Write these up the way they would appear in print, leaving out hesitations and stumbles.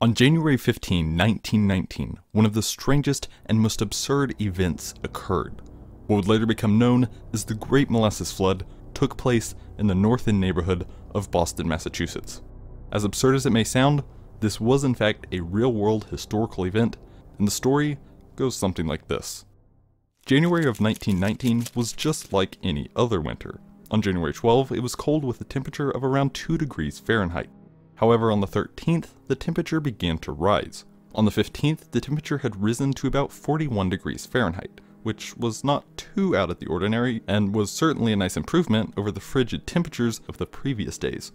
On January 15, 1919, one of the strangest and most absurd events occurred. What would later become known as the Great Molasses Flood took place in the north end neighborhood of Boston, Massachusetts. As absurd as it may sound, this was in fact a real-world historical event, and the story goes something like this. January of 1919 was just like any other winter. On January 12, it was cold with a temperature of around 2 degrees Fahrenheit. However, on the 13th, the temperature began to rise. On the 15th, the temperature had risen to about 41 degrees Fahrenheit, which was not too out of the ordinary and was certainly a nice improvement over the frigid temperatures of the previous days.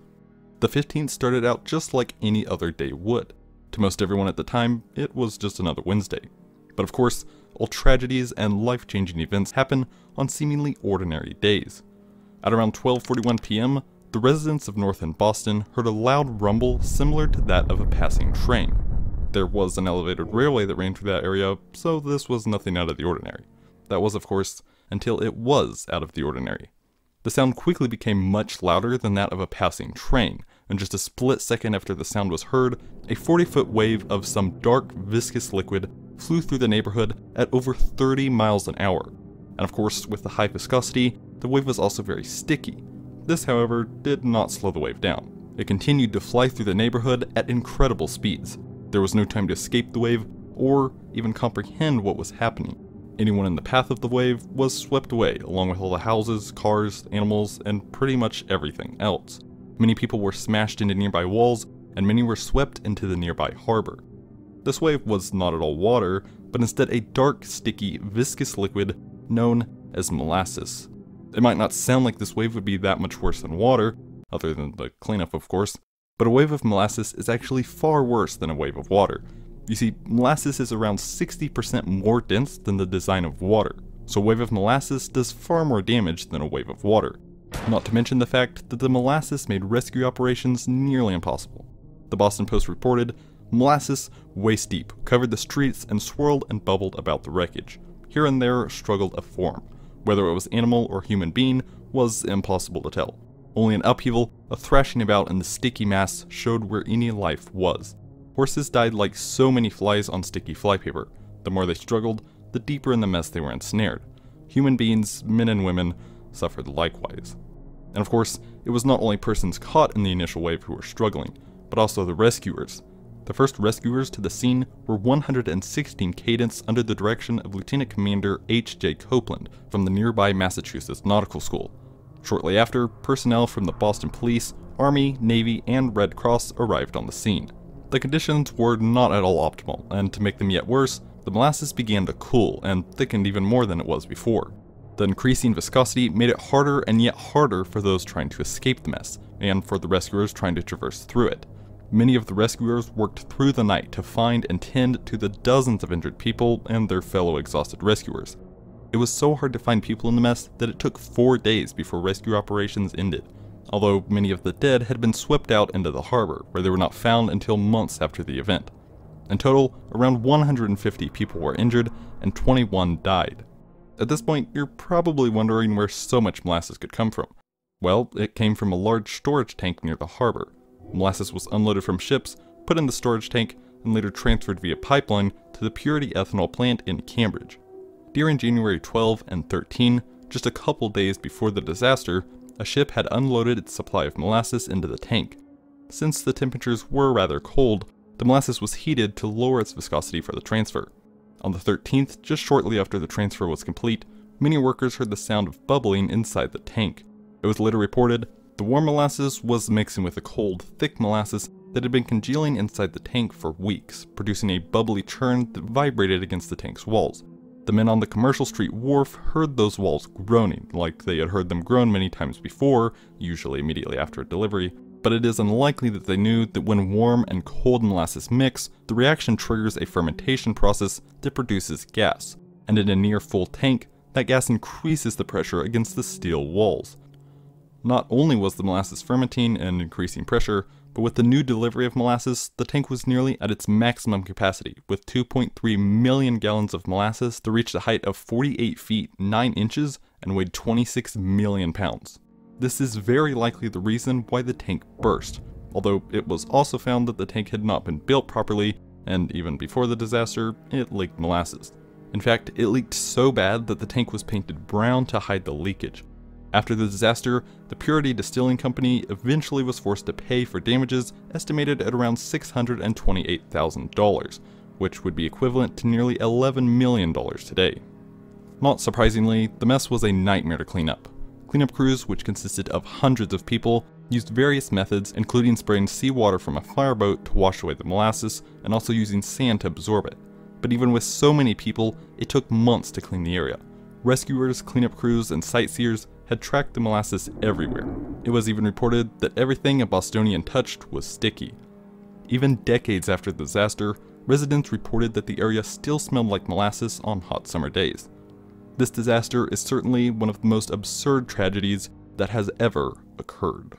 The 15th started out just like any other day would. To most everyone at the time, it was just another Wednesday. But of course, all tragedies and life-changing events happen on seemingly ordinary days. At around 12:41 p.m., the residents of North End Boston heard a loud rumble similar to that of a passing train. There was an elevated railway that ran through that area, so this was nothing out of the ordinary. That was, of course, until it was out of the ordinary. The sound quickly became much louder than that of a passing train, and just a split second after the sound was heard, a 40-foot wave of some dark, viscous liquid flew through the neighborhood at over 30 miles an hour. And of course, with the high viscosity, the wave was also very sticky. This, however, did not slow the wave down. It continued to fly through the neighborhood at incredible speeds. There was no time to escape the wave, or even comprehend what was happening. Anyone in the path of the wave was swept away, along with all the houses, cars, animals, and pretty much everything else. Many people were smashed into nearby walls, and many were swept into the nearby harbor. This wave was not at all water, but instead a dark, sticky, viscous liquid known as molasses. It might not sound like this wave would be that much worse than water, other than the cleanup of course, but a wave of molasses is actually far worse than a wave of water. You see, molasses is around 60% more dense than the design of water, so a wave of molasses does far more damage than a wave of water. Not to mention the fact that the molasses made rescue operations nearly impossible. The Boston Post reported, "Molasses, waist deep, covered the streets and swirled and bubbled about the wreckage. Here and there struggled a form. Whether it was animal or human being was impossible to tell. Only an upheaval, a thrashing about in the sticky mass showed where any life was. Horses died like so many flies on sticky flypaper. The more they struggled, the deeper in the mess they were ensnared. Human beings, men and women, suffered likewise." And of course, it was not only persons caught in the initial wave who were struggling, but also the rescuers. The first rescuers to the scene were 116 cadets under the direction of Lieutenant Commander H.J. Copeland from the nearby Massachusetts Nautical School. Shortly after, personnel from the Boston Police, Army, Navy, and Red Cross arrived on the scene. The conditions were not at all optimal, and to make them yet worse, the molasses began to cool and thickened even more than it was before. The increasing viscosity made it harder and yet harder for those trying to escape the mess, and for the rescuers trying to traverse through it. Many of the rescuers worked through the night to find and tend to the dozens of injured people and their fellow exhausted rescuers. It was so hard to find people in the mess that it took 4 days before rescue operations ended, although many of the dead had been swept out into the harbor, where they were not found until months after the event. In total, around 150 people were injured and 21 died. At this point, you're probably wondering where so much molasses could come from. Well, it came from a large storage tank near the harbor. Molasses was unloaded from ships, put in the storage tank, and later transferred via pipeline to the Purity Ethanol plant in Cambridge. During January 12 and 13, just a couple days before the disaster, a ship had unloaded its supply of molasses into the tank. Since the temperatures were rather cold, the molasses was heated to lower its viscosity for the transfer. On the 13th, just shortly after the transfer was complete, many workers heard the sound of bubbling inside the tank. It was later reported, the warm molasses was mixing with the cold, thick molasses that had been congealing inside the tank for weeks, producing a bubbly churn that vibrated against the tank's walls. The men on the Commercial Street wharf heard those walls groaning, like they had heard them groan many times before, usually immediately after a delivery, but it is unlikely that they knew that when warm and cold molasses mix, the reaction triggers a fermentation process that produces gas, and in a near full tank, that gas increases the pressure against the steel walls. Not only was the molasses fermenting and increasing pressure, but with the new delivery of molasses, the tank was nearly at its maximum capacity, with 2.3 million gallons of molasses that reached a height of 48 feet 9 inches and weighed 26 million pounds. This is very likely the reason why the tank burst, although it was also found that the tank had not been built properly, and even before the disaster, it leaked molasses. In fact, it leaked so bad that the tank was painted brown to hide the leakage. After the disaster, the Purity Distilling Company eventually was forced to pay for damages estimated at around $628,000, which would be equivalent to nearly $11 million today. Not surprisingly, the mess was a nightmare to clean up. Cleanup crews, which consisted of hundreds of people, used various methods, including spraying seawater from a fireboat to wash away the molasses, and also using sand to absorb it. But even with so many people, it took months to clean the area. Rescuers, cleanup crews, and sightseers had tracked the molasses everywhere. It was even reported that everything a Bostonian touched was sticky. Even decades after the disaster, residents reported that the area still smelled like molasses on hot summer days. This disaster is certainly one of the most absurd tragedies that has ever occurred.